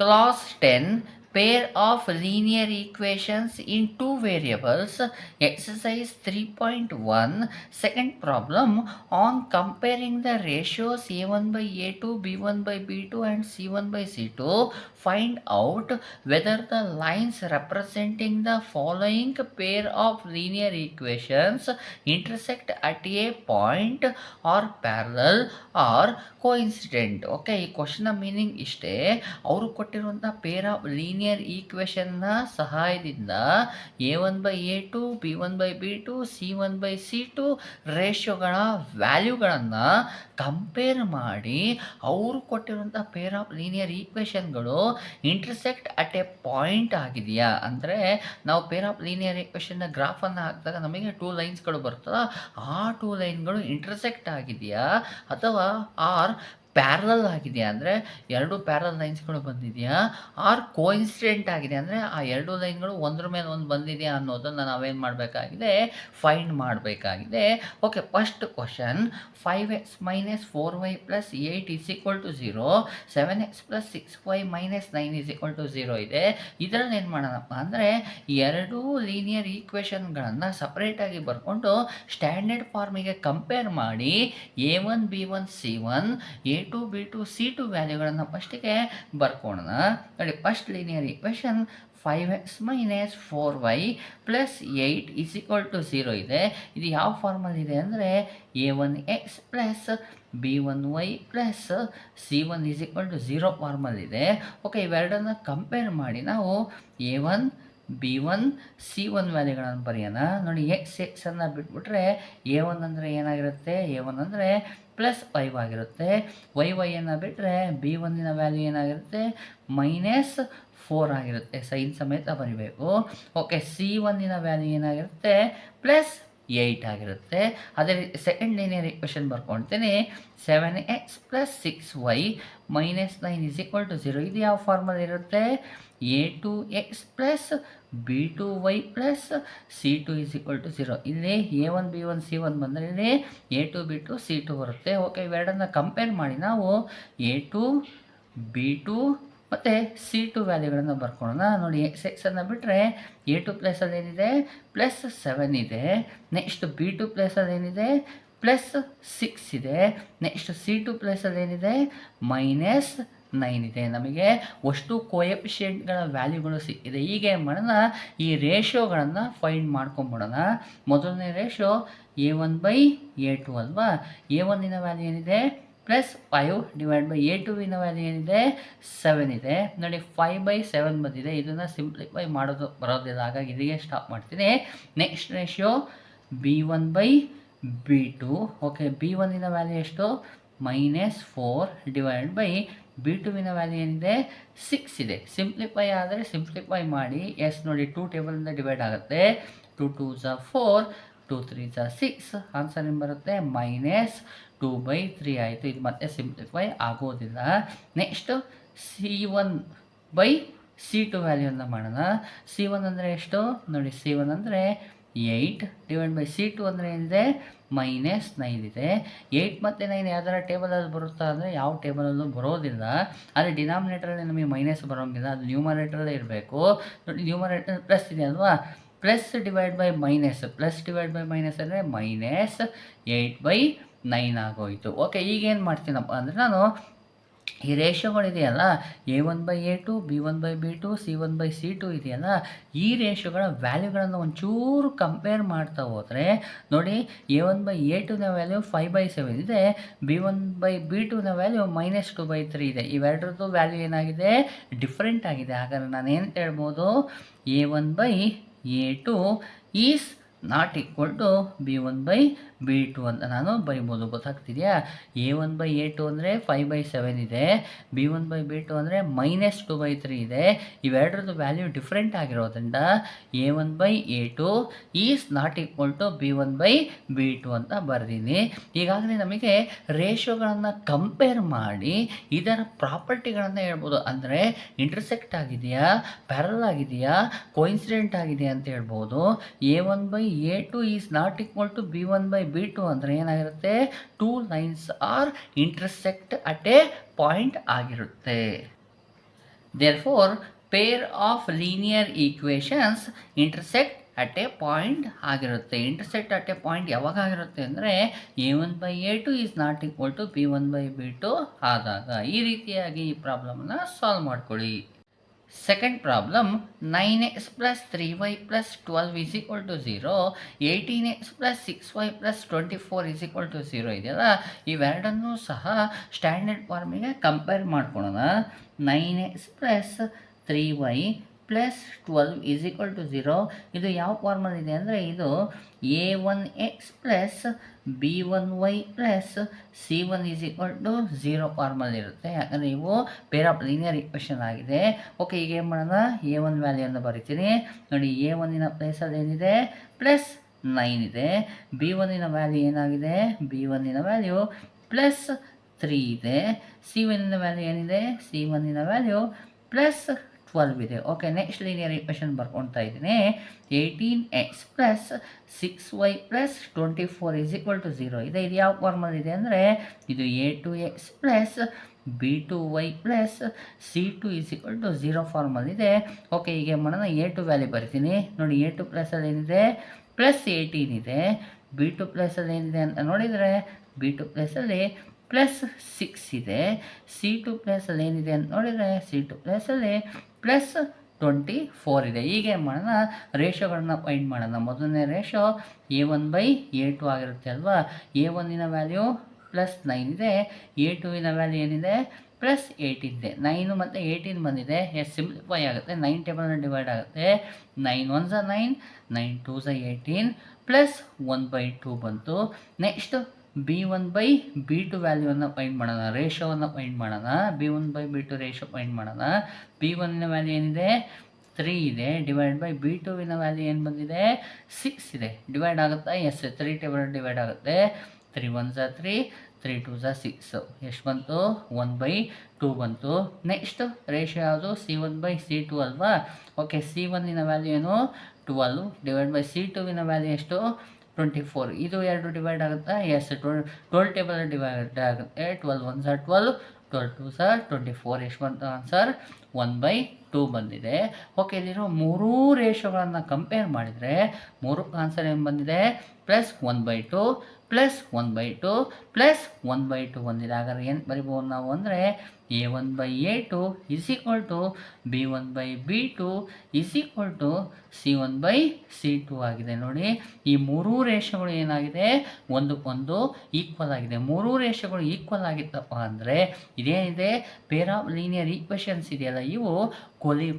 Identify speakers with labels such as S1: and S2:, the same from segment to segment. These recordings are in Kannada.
S1: Clause 10, pair of linear equations in two variables. Exercise 3.1, second problem. On comparing the ratios a1 by a2, b1 by b2 and c1 by c2, find out whether the lines representing the following pair of linear equations intersect at a point or parallel or coincident. Okay, ಈ ಕ್ವಶನ್ನ ಮೀನಿಂಗ್ ಇಷ್ಟೇ. ಅವರು ಕೊಟ್ಟಿರುವಂಥ ಪೇರ್ ಆಫ್ ಲೀನಿಯರ್ ಈಕ್ವೇಷನ್ನ ಸಹಾಯದಿಂದ a1/a2, b1/b2, c1/c2 ರೇಷಿಯೋಗಳ ವ್ಯಾಲ್ಯೂಗಳನ್ನು ಕಂಪೇರ್ ಮಾಡಿ ಅವರು ಕೊಟ್ಟಿರುವಂಥ ಪೇರ್ ಆಫ್ ಲೀನಿಯರ್ ಈಕ್ವೇಷನ್ಗಳು ಇಂಟರ್ಸೆಕ್ಟ್ ಅಟ್ ಎ ಪಾಯಿಂಟ್ ಆಗಿದೆಯಾ ಅಂದರೆ, ನಾವು ಪೇರ್ ಆಫ್ ಲೀನಿಯರ್ ಈಕ್ವೇಷನ್ನ ಗ್ರಾಫನ್ನು ಹಾಕಿದಾಗ ನಮಗೆ 2 ಲೈನ್ಸ್ಗಳು ಬರ್ತದೆ. ಆ 2 ಲೈನ್ಗಳು ಇಂಟರ್ಸೆಕ್ಟ್ ಆಗಿದೆಯಾ ಅಥವಾ ಆರ್ ಪ್ಯಾರಲಲ್ ಆಗಿದೆಯಾ ಅಂದರೆ 2 ಪ್ಯಾರಲಲ್ ಲೈನ್ಸ್ಗಳು ಬಂದಿದೆಯಾ, ಆರ್ ಕೋಇನ್ಸಿಡೆಂಟ್ ಆಗಿದೆ ಅಂದರೆ ಆ 2 ಲೈನ್ಗಳು ಒಂದ್ರ ಮೇಲೆ ಒಂದು ಬಂದಿದೆಯಾ ಅನ್ನೋದನ್ನು ನಾವೇನು ಮಾಡಬೇಕಾಗಿದೆ, ಫೈಂಡ್ ಮಾಡಬೇಕಾಗಿದೆ. Okay, first question 5x - 4y + 8 = 0, 7x + 6y - 9 = 0 ಇದೆ. ಇದರಲ್ಲಿ ಏನು ಮಾಡೋಣಪ್ಪ ಅಂದರೆ, ಎರಡೂ ಲೀನಿಯರ್ ಈಕ್ವೇಷನ್ಗಳನ್ನು ಸಪ್ರೇಟಾಗಿ ಬರ್ಕೊಂಡು ಸ್ಟ್ಯಾಂಡರ್ಡ್ ಫಾರ್ಮಿಗೆ ಕಂಪೇರ್ ಮಾಡಿ a1 b1 c1 a2 b2 c2 ವ್ಯಾಲ್ಯೂಗಳನ್ನು ಫಸ್ಟಿಗೆ ಬರ್ಕೊಳ್ಳೋಣ. ನೋಡಿ, first linear equation 5x - 4y + 8 = 0 ಇದೆ. ಇದು ಯಾವ ಫಾರ್ಮಲ್ಲಿ ಇದೆ ಅಂದರೆ a1x + b1y + c1 = 0 ಫಾರ್ಮಲ್ಲಿದೆ. ಓಕೆ, ಇವೆರಡನ್ನು ಕಂಪೇರ್ ಮಾಡಿ ನಾವು a1 b1 c1 ವ್ಯಾಲ್ಯೂಗಳನ್ನು ಬರೆಯೋಣ. ನೋಡಿ, ಎಕ್ಸ್ ಅನ್ನು ಬಿಟ್ಬಿಟ್ರೆ a1 ಅಂದರೆ ಏನಾಗಿರುತ್ತೆ, a1 ಅಂದರೆ +5 ಆಗಿರುತ್ತೆ. ವೈಯನ್ನು ಬಿಟ್ಟರೆ b1ನ ವ್ಯಾಲ್ಯೂ ಏನಾಗಿರುತ್ತೆ, -4 ಆಗಿರುತ್ತೆ. ಸೈನ್ ಸಮೇತ ಬರಿಬೇಕು. ಓಕೆ, c1ನ ವ್ಯಾಲ್ಯೂ ಏನಾಗಿರುತ್ತೆ, +8 ಆಗಿರುತ್ತೆ. ಅದೇ ರೀತಿ second linear equation ಬರ್ಕೊಳ್ತೀನಿ. 7x + 6y - 9 = 0. ಇದು ಯಾವ ಫಾರ್ಮಲ್ಲಿ ಇರುತ್ತೆ, a2x + b2y + c2 = 0. ಇಲ್ಲಿ a1 b1 c1 ಬಂದರೆ ಇಲ್ಲಿ a2 b2 c2 ಬರುತ್ತೆ. ಓಕೆ, ಇವೆರಡನ್ನ ಕಂಪೇರ್ ಮಾಡಿ ನಾವು a2 b2 ಮತ್ತು c2 ವ್ಯಾಲ್ಯೂಗಳನ್ನು ಬರ್ಕೊಳ್ಳೋಣ. ನೋಡಿ, ಎಕ್ಸನ್ನು ಬಿಟ್ಟರೆ a2 ಪ್ಲೇಸಲ್ಲಿ ಏನಿದೆ, +7 ಇದೆ. ನೆಕ್ಸ್ಟ್ b2 ಪ್ಲೇಸಲ್ಲಿ ಏನಿದೆ, +6 ಇದೆ. ನೆಕ್ಸ್ಟ್ c2 ಪ್ಲೇಸಲ್ಲಿ ಏನಿದೆ, -9 ಇದೆ. ನಮಗೆ ಅಷ್ಟು ಕೋಎಫಿಷಿಯೆಂಟ್ಗಳ ವ್ಯಾಲ್ಯೂಗಳು ಸಿಕ್ಕಿದೆ. ಈಗ ಏನು ಮಾಡೋಣ, ಈ ರೇಷಿಯೋಗಳನ್ನು ಫೈಂಡ್ ಮಾಡ್ಕೊಂಬಿಡೋಣ. ಮೊದಲನೇ ರೇಷಿಯೋ a1/a2 ಅಲ್ವಾ. a1ನ ವ್ಯಾಲ್ಯೂ ಏನಿದೆ, +5 / a2ವಿನ ವ್ಯಾಲ್ಯೂ ಏನಿದೆ, 7 ಇದೆ. ನೋಡಿ, 5/7 ಬಂದಿದೆ. ಇದನ್ನು ಸಿಂಪ್ಲಿಫೈ ಮಾಡೋದು ಬರೋದಿಲ್ಲ, ಹಾಗಾಗಿ ಇಲ್ಲಿಗೆ ಸ್ಟಾಪ್ ಮಾಡ್ತೀನಿ. Next ratio b1/b2. ಓಕೆ, b1ನ ವ್ಯಾಲ್ಯೂ ಎಷ್ಟು, -4 / b2ವಿನ ವ್ಯಾಲ್ಯೂ ಏನಿದೆ, 6 ಇದೆ. ಸಿಂಪ್ಲಿಫೈ ಆದರೆ ಸಿಂಪ್ಲಿಫೈ ಮಾಡಿ. ಎಸ್, ನೋಡಿ, 2 ಟೇಬಲಿಂದ ಡಿವೈಡ್ ಆಗುತ್ತೆ. 2 2s are 4, 2 3s are 6. Answer ಏನು ಬರುತ್ತೆ, -2/3 ಆಯಿತು. ಇದು ಮತ್ತೆ ಸಿಂಪ್ಲಿಫೈ ಆಗೋದಿಲ್ಲ. ನೆಕ್ಸ್ಟು c1/c2 ವ್ಯಾಲ್ಯೂನ ಮಾಡೋಣ. c1 ಅಂದರೆ ಎಷ್ಟು, ನೋಡಿ, c1 ಅಂದರೆ 8 / c2 ಅಂದರೆ ಏನಿದೆ, -9 ಇದೆ. 8 ಮತ್ತು 9 ಯಾವ್ದಾರ ಟೇಬಲಲ್ಲಿ ಬರುತ್ತಾ ಅಂದರೆ ಯಾವ ಟೇಬಲಲ್ಲೂ ಬರೋದಿಲ್ಲ. ಆದರೆ ಡಿನಾಮಿನೇಟರಲ್ಲಿ ನಮಗೆ ಮೈನಸ್ ಬರೋಂಗಿಲ್ಲ, ಅದು ನ್ಯೂಮರೇಟರಲ್ಲೇ ಇರಬೇಕು. ನೋಡಿ, ನ್ಯೂಮರೇಟರ್ ಪ್ಲಸ್ ಇದೆ ಅಲ್ವಾ, +/ - +/ ಅಂದರೆ -8/9 ಆಗೋಯಿತು. ಓಕೆ, ಈಗೇನು ಮಾಡ್ತೀನಪ್ಪ ಅಂದರೆ, ನಾನು ಈ ರೇಷಿಯೋಗಳಿದೆಯಲ್ಲ, a1/a2, b1/b2, c1/c2 ಇದೆಯಲ್ಲ, ಈ ರೇಷಿಯೋಗಳ ವ್ಯಾಲ್ಯೂಗಳನ್ನು ಒಂಚೂರು ಕಂಪೇರ್ ಮಾಡ್ತಾ ಹೋದರೆ ನೋಡಿ, a1/a2ನ ವ್ಯಾಲ್ಯೂ 5/7 ಇದೆ. b1/b2ನ ವ್ಯಾಲ್ಯೂ -2/3 ಇದೆ. ಇವೆರಡರದ್ದು ವ್ಯಾಲ್ಯೂ ಏನಾಗಿದೆ, ಡಿಫ್ರೆಂಟ್ ಆಗಿದೆ. ಹಾಗಾದರೆ ನಾನು ಏನು ಹೇಳ್ಬೋದು, a1/a2 is not equal to b1/b2 ಅಂತ ನಾನು ಬರಿಬೋದು. ಗೊತ್ತಾಗ್ತಿದೆಯಾ, a1/a2 ಅಂದರೆ 5/7 ಇದೆ, b1/b2 ಅಂದರೆ -2/3 ಇದೆ. ಇವೆರಡರದ್ದು ವ್ಯಾಲ್ಯೂ ಡಿಫ್ರೆಂಟ್ ಆಗಿರೋದ್ರಿಂದ a1/a2 is not equal to b1/b2 ಅಂತ ಬರ್ತೀನಿ. ಈಗಾಗಲೇ ನಮಗೆ ರೇಷಿಯೋಗಳನ್ನು ಕಂಪೇರ್ ಮಾಡಿ ಇದರ ಪ್ರಾಪರ್ಟಿಗಳನ್ನು ಹೇಳ್ಬೋದು. ಅಂದರೆ ಇಂಟರ್ಸೆಕ್ಟ್ ಆಗಿದೆಯಾ, ಪ್ಯಾರಲ್ ಆಗಿದೆಯಾ, ಕೋಇನ್ಸಿಡೆಂಟ್ ಆಗಿದೆಯಾ ಅಂತ ಹೇಳ್ಬೋದು. a1/a2 is not equal to b1/b2 ಅಂದರೆ ಏನಾಗಿರುತ್ತೆ, 2 lines are intersect at a point ಆಗಿರುತ್ತೆ. Therefore, pair of linear equations intersect at a point ಆಗಿರುತ್ತೆ. ಇಂಟರ್ಸೆಕ್ಟ್ ಅಟ್ ಎ ಪಾಯಿಂಟ್ ಯಾವಾಗ ಆಗಿರುತ್ತೆ ಅಂದರೆ a1/a2 is not equal to b1/b2 ಆದಾಗ. ಈ ರೀತಿಯಾಗಿ ಈ ಪ್ರಾಬ್ಲಮ್ನ ಸಾಲ್ವ್ ಮಾಡ್ಕೊಳ್ಳಿ. Second problem 9x + 3y + 12 is equal to 0, 18x + 6y + 24 is equal to 0 ಇದೆಯಲ್ಲ, ಇವೆರಡನ್ನೂ ಸಹ ಸ್ಟ್ಯಾಂಡರ್ಡ್ ಫಾರ್ಮಿಗೆ ಕಂಪೇರ್ ಮಾಡ್ಕೊಳ್ಳೋಣ. 9x + 3y + 12 is equal to 0. ಇದು ಯಾವ ಫಾರ್ಮಲ್ ಇದೆ ಅಂದರೆ ಇದು a1x + b1y + c1 is equal to 0 formal ಇರುತ್ತೆ. ಯಾಕಂದರೆ ಇವು ಪೇರ್ ಆಫ್ ಲೀನಿಯರ್ ಇಕ್ವೇಷನ್ ಆಗಿದೆ. ಓಕೆ, ಈಗ ಏನು ಮಾಡೋಣ, a1 ವ್ಯಾಲ್ಯೂಯನ್ನು ಬರಿತೀನಿ. ನೋಡಿ, a1ನ ಪ್ಲೇಸಲ್ಲಿ ಏನಿದೆ +9 ಇದೆ. b1ನ ವ್ಯಾಲ್ಯೂ ಏನಾಗಿದೆ, b1ನ ವ್ಯಾಲ್ಯೂ +3 ಇದೆ. c1ನ ವ್ಯಾಲ್ಯೂ ಏನಿದೆ, c1ನ ವ್ಯಾಲ್ಯೂ +12 ಇದೆ. ಓಕೆ, ನೆಕ್ಸ್ಟ್ ಲೀನಿಯರ್ ಇಕ್ವೇಷನ್ ಬರ್ಕೊಳ್ತಾ ಇದ್ದೀನಿ. 18x + 6y + 24 is equal to 0 ಇದೆ. ಇದು ಯಾವ ಫಾರ್ಮಲ್ ಇದೆ ಅಂದರೆ ಇದು a2x + b2y + c2 is equal to 0 formal ಇದೆ. ಓಕೆ, ಈಗ ಮಾಡೋಣ, a2 ವ್ಯಾಲ್ಯೂ ಬರ್ತೀನಿ. ನೋಡಿ, a2 ಪ್ಲಸಲ್ಲಿ ಏನಿದೆ +18 ಇದೆ. b2 ಪ್ಲಸಲ್ಲಿ ಏನಿದೆ ಅಂತ ನೋಡಿದರೆ b2 ಪ್ಲಸಲ್ಲಿ +6 ಇದೆ. c2 ಪ್ಲಸಲ್ಲಿ ಏನಿದೆ ಅಂತ ನೋಡಿದರೆ c2 ಪ್ಲಸಲ್ಲಿ +24 ಇದೆ. ಈಗ ಏನು ಮಾಡೋಣ, ರೇಷೋಗಳನ್ನ ಫೈಂಡ್ ಮಾಡೋಣ. ಮೊದಲನೇ ರೇಷೋ a1/a2 ಆಗಿರುತ್ತೆ ಅಲ್ವಾ. a1ನ ವ್ಯಾಲ್ಯೂ +9 ಇದೆ, a2ವಿನ ವ್ಯಾಲ್ಯೂ ಏನಿದೆ +18 ಇದೆ. 9 ಮತ್ತು 18 ಬಂದಿದೆ, ಎಷ್ಟು ಸಿಂಪ್ಲಿಫೈ ಆಗುತ್ತೆ, 9 ಟೇಬಲ್ನ ಡಿವೈಡ್ ಆಗುತ್ತೆ. 9 1s 9, 9 2s 18 +1/2 ಬಂತು. ನೆಕ್ಸ್ಟ್ b1/b2 ವ್ಯಾಲ್ಯೂವನ್ನು ಫೈಂಡ್ ಮಾಡೋಣ, ರೇಷೋವನ್ನು ಫೈಂಡ್ ಮಾಡೋಣ. b1/b2 ರೇಷೋ ಫೈಂಡ್ ಮಾಡೋಣ. b1ನ ವ್ಯಾಲ್ಯೂ ಏನಿದೆ 3 ಇದೆ, /b2ವಿನ ವ್ಯಾಲ್ಯೂ ಏನು ಬಂದಿದೆ 6 ಇದೆ. ಡಿವೈಡ್ ಆಗುತ್ತಾ, ಎಸ್, 3 ಟೇಬಲ್ ಡಿವೈಡ್ ಆಗುತ್ತೆ. 3 1s 3, 3 2s 6, ಎಷ್ಟು ಬಂತು, 1/2 ಬಂತು. ನೆಕ್ಸ್ಟ್ ರೇಷೋ ಯಾವುದು, c1/c2 ಅಲ್ವಾ. ಓಕೆ, c1ನ ವ್ಯಾಲ್ಯೂ ಏನು 12, /c2ವಿನ ವ್ಯಾಲ್ಯೂ ಎಷ್ಟು 24. ಇದು ಎರಡು ಡಿವೈಡ್ ಆಗುತ್ತಾ, ಎಸ್, 12 ಟೇಬಲ್ ಡಿವೈಡ್ ಆಗುತ್ತೆ. 12 1s 12, 12 2s 24, ಎಷ್ಟು ಬಂತು ಆನ್ಸರ್ 1/2 ಬಂದಿದೆ. ಓಕೆ, ಇಲ್ಲಿರೋ ಮೂರೂ ರೇಷೋಗಳನ್ನು ಕಂಪೇರ್ ಮಾಡಿದರೆ ಮೂರಕ್ಕೆ ಆನ್ಸರ್ ಏನು ಬಂದಿದೆ, +1/2 +1/2 +1/2 ಬಂದಿದೆ. ಹಾಗಾದ್ರೆ ಏನು ಬರಿಬೋದು ನಾವು ಅಂದರೆ a1/a2 is equal to b1/b2 is equal to c1/c2 ಆಗಿದೆ. ನೋಡಿ, ಈ ಮೂರೂ ರೇಷೋಗಳು ಏನಾಗಿದೆ, ಒಂದಕ್ಕೊಂದು ಈಕ್ವಲ್ ಆಗಿದೆ. ಮೂರೂ ರೇಷೋಗಳು ಈಕ್ವಲ್ ಆಗಿತ್ತಪ್ಪ ಅಂದರೆ ಇದೇನಿದೆ, ಪೇರ್ ಆಫ್ ಲೀನಿಯರ್ ಈಕ್ವೇಷನ್ಸ್ ಇದೆಯಲ್ಲ, ಇವು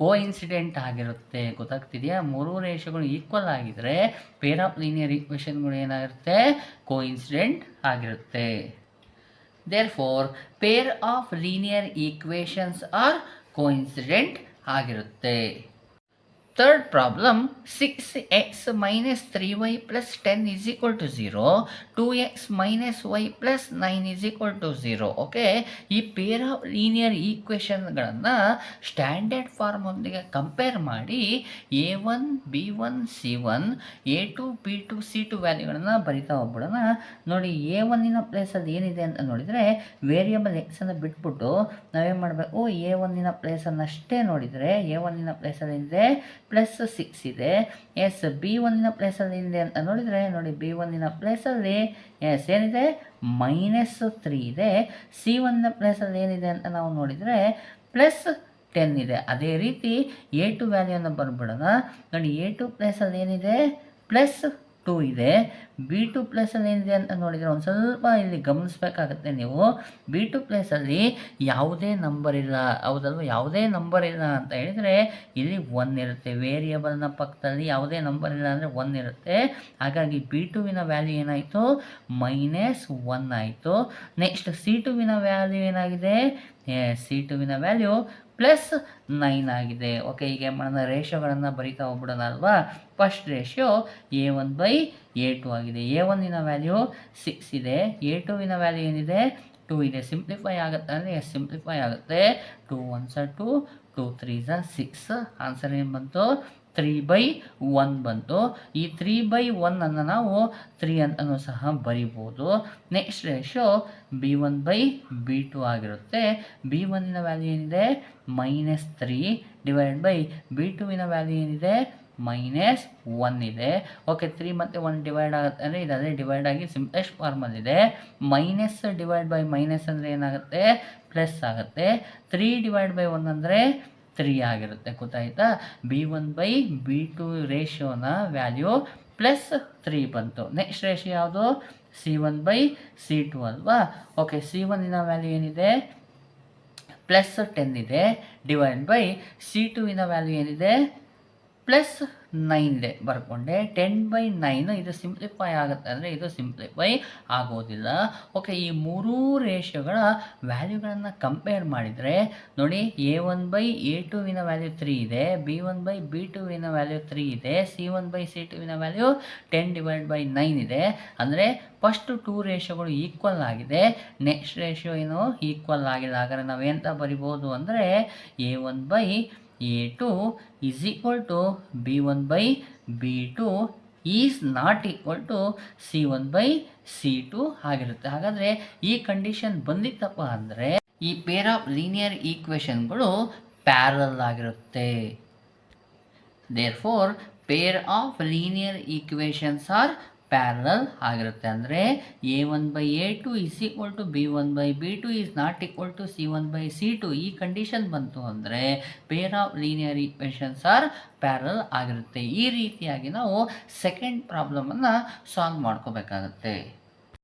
S1: ಕೋಇನ್ಸಿಡೆಂಟ್ ಆಗಿರುತ್ತೆ. ಗೊತ್ತಾಗ್ತಿದೆಯಾ? ಮೂರೂ ರೇಷೋಗಳು ಈಕ್ವಲ್ ಆಗಿದ್ರೆ ಪೇರ್ ಆಫ್ ಲೀನಿಯರ್ ಈಕ್ವೇಷನ್ಗಳು ಏನಾಗಿರುತ್ತೆ, ಕೋಇನ್ಸಿಡೆಂಟ್ ಆಗಿರುತ್ತೆ. Therefore, pair of linear equations are coincident ಆಗಿರುತ್ತೆ. Third problem, 6x minus 3y plus 10 is equal to 0, 2x minus y plus 9 is equal to 0. Okay, ಈ ಪೇರ್ ಆಫ್ ಲೀನಿಯರ್ ಈಕ್ವೇಷನ್ಗಳನ್ನು ಸ್ಟ್ಯಾಂಡರ್ಡ್ ಫಾರ್ಮ್ ಒಂದಿಗೆ ಕಂಪೇರ್ ಮಾಡಿ a1 b1 c1 a2 b2 c2 ವ್ಯಾಲ್ಯೂಗಳನ್ನು ಬರಿತಾ ಹೋಗ್ಬಿಡೋಣ. ನೋಡಿ, a1ನ ಪ್ಲೇಸಲ್ಲಿ ಏನಿದೆ ಅಂತ ನೋಡಿದರೆ ವೇರಿಯಬಲ್ ಎಕ್ಸನ್ನು ಬಿಟ್ಬಿಟ್ಟು ನಾವೇನು ಮಾಡಬೇಕು, a1ನ ಪ್ಲೇಸನ್ನಷ್ಟೇ ನೋಡಿದರೆ a1ನ ಪ್ಲೇಸಲ್ಲಿ ಏನಿದೆ +6 ಇದೆ. ಎಸ್, b1ನ ಪ್ಲೇಸಲ್ಲಿ ಏನಿದೆ ಅಂತ ನೋಡಿದರೆ ನೋಡಿ, b1ನ ಪ್ಲೇಸಲ್ಲಿ ಎಸ್ ಏನಿದೆ -3 ಇದೆ. c1ನ ಪ್ಲೇಸಲ್ಲಿ ಏನಿದೆ ಅಂತ ನಾವು ನೋಡಿದರೆ +10 ಇದೆ. ಅದೇ ರೀತಿ a2 ವ್ಯಾಲ್ಯೂನ ಬರ್ಬಿಡೋಣ. ನೋಡಿ, a2 ಪ್ಲೇಸಲ್ಲಿ ಏನಿದೆ +2 ಇದೆ. b2 ಪ್ಲೇಸಲ್ಲಿ ಏನಿದೆ ಅಂತ ನೋಡಿದರೆ ಒಂದು ಸ್ವಲ್ಪ ಇಲ್ಲಿ ಗಮನಿಸಬೇಕಾಗುತ್ತೆ ನೀವು. b2 ಪ್ಲೇಸಲ್ಲಿ ಯಾವುದೇ ನಂಬರ್ ಇಲ್ಲ, ಹೌದಲ್ವ? ಯಾವುದೇ ನಂಬರ್ ಇಲ್ಲ ಅಂತ ಹೇಳಿದರೆ ಇಲ್ಲಿ 1 ಇರುತ್ತೆ. ವೇರಿಯಬಲ್ನ ಪಕ್ಕದಲ್ಲಿ ಯಾವುದೇ ನಂಬರ್ ಇಲ್ಲ ಅಂದರೆ 1 ಇರುತ್ತೆ. ಹಾಗಾಗಿ b2ವಿನ ವ್ಯಾಲ್ಯೂ ಏನಾಯಿತು, -1 ಆಯಿತು. ನೆಕ್ಸ್ಟ್ c2ವಿನ ವ್ಯಾಲ್ಯೂ ಏನಾಗಿದೆ, c2ವಿನ ವ್ಯಾಲ್ಯೂ +9 ಆಗಿದೆ. ಓಕೆ, ಈಗ ಮಾಡೋಣ, ರೇಷೋಗಳನ್ನು ಬರಿತಾ ಹೋಗ್ಬಿಡೋಣ ಅಲ್ವಾ. ಫಸ್ಟ್ ರೇಷಿಯೋ a1/a2 ಆಗಿದೆ. a1ನ ವ್ಯಾಲ್ಯೂ 6 ಇದೆ, a2ವಿನ ವ್ಯಾಲ್ಯೂ ಏನಿದೆ 2 ಇದೆ. ಸಿಂಪ್ಲಿಫೈ ಆಗುತ್ತೆ ಅಂದರೆ ಎಸ್, ಸಿಂಪ್ಲಿಫೈ ಆಗುತ್ತೆ. 2 1s 2, 2 3s 6, ಆನ್ಸರ್ ಏನು ಬಂತು 3/1 ಬಂತು. ಈ 3/1 ಅನ್ನು ನಾವು 3 ಅಂತಲೂ ಸಹ ಬರಿಬೋದು. ನೆಕ್ಸ್ಟ್ ರೇಷಿಯೋ B1/B2 ಆಗಿರುತ್ತೆ. B1ನ ವ್ಯಾಲ್ಯೂ ಏನಿದೆ -3 ಡಿವೈಡ್ ಬೈ B2ವಿನ ವ್ಯಾಲ್ಯೂ ಏನಿದೆ -1 ಇದೆ. ಓಕೆ, 3 ಮತ್ತು 1 ಡಿವೈಡ್ ಆಗುತ್ತೆ ಅಂದರೆ ಇದು ಅದೇ ಡಿವೈಡ್ ಆಗಿ ಸಿಂಪ್ಲೆಸ್ಟ್ ಫಾರ್ಮಲ್ಲಿದೆ. ಮೈನಸ್ ಡಿವೈಡ್ ಬೈ ಮೈನಸ್ ಅಂದರೆ ಏನಾಗುತ್ತೆ ಪ್ಲಸ್ ಆಗುತ್ತೆ. 3 ಡಿವೈಡ್ ಬೈ 1 ಅಂದರೆ 3 ಆಗಿರುತ್ತೆ. ಗೊತ್ತಾಯ್ತಾ? B1/B2 ರೇಷಿಯೋನ ವ್ಯಾಲ್ಯೂ +3 ಬಂತು. ನೆಕ್ಸ್ಟ್ ರೇಷಿಯೋ ಯಾವುದು C1/C2 ಅಲ್ವಾ? ಓಕೆ, C1ನ ವ್ಯಾಲ್ಯೂ ಏನಿದೆ +10 ಇದೆ ಡಿವೈಡ್ ಬೈ C2ವಿನ ವ್ಯಾಲ್ಯೂ ಏನಿದೆ +9 ಇದೆ. ಬರ್ಕೊಂಡೆ 10/9 ಇದು ಸಿಂಪ್ಲಿಫೈ ಆಗುತ್ತೆ ಅಂದರೆ ಇದು ಸಿಂಪ್ಲಿಫೈ ಆಗೋದಿಲ್ಲ. ಓಕೆ, ಈ ಮೂರೂ ರೇಷಿಯೋಗಳ ವ್ಯಾಲ್ಯೂಗಳನ್ನು ಕಂಪೇರ್ ಮಾಡಿದರೆ ನೋಡಿ, A1/A2ವಿನ ವ್ಯಾಲ್ಯೂ 3 ಇದೆ, B1/B2ವಿನ ವ್ಯಾಲ್ಯೂ 3 ಇದೆ, C1/C2ವಿನ ವ್ಯಾಲ್ಯೂ 10/9 ಇದೆ. ಅಂದರೆ ಫಸ್ಟ್ 2 ರೇಷಿಯೋಗಳು ಈಕ್ವಲ್ ಆಗಿದೆ. ನೆಕ್ಸ್ಟ್ ರೇಷಿಯೋ ಏನು ಈಕ್ವಲ್ ಆಗಿಲ್ಲ. ಹಾಗಾದರೆ ನಾವೇಂತ ಬರಿಬೋದು ಅಂದರೆ A1/A2 is equal to B1/B2 is not equal to C1/C2 ಆಗಿರುತ್ತೆ. ಹಾಗಾದರೆ ಈ ಕಂಡೀಷನ್ ಬಂದಿತ್ತಪ್ಪ ಅಂದರೆ ಈ ಪೇರ್ ಆಫ್ ಲೀನಿಯರ್ ಈಕ್ವೇಷನ್ಗಳು ಪ್ಯಾರಲಲ್ ಆಗಿರುತ್ತೆ. Therefore pair of linear equations are parallel ಆಗಿರುತ್ತೆ. ಅಂದರೆ A1/A2 is equal to B1/B2 is not equal to C1/C2 ಈ ಕಂಡೀಷನ್ ಬಂತು ಅಂದರೆ peer of linear equations are parallel ಆಗಿರುತ್ತೆ. ಈ ರೀತಿಯಾಗಿ ನಾವು ಸೆಕೆಂಡ್ ಪ್ರಾಬ್ಲಮನ್ನು ಸಾಲ್ವ್ ಮಾಡ್ಕೋಬೇಕಾಗತ್ತೆ.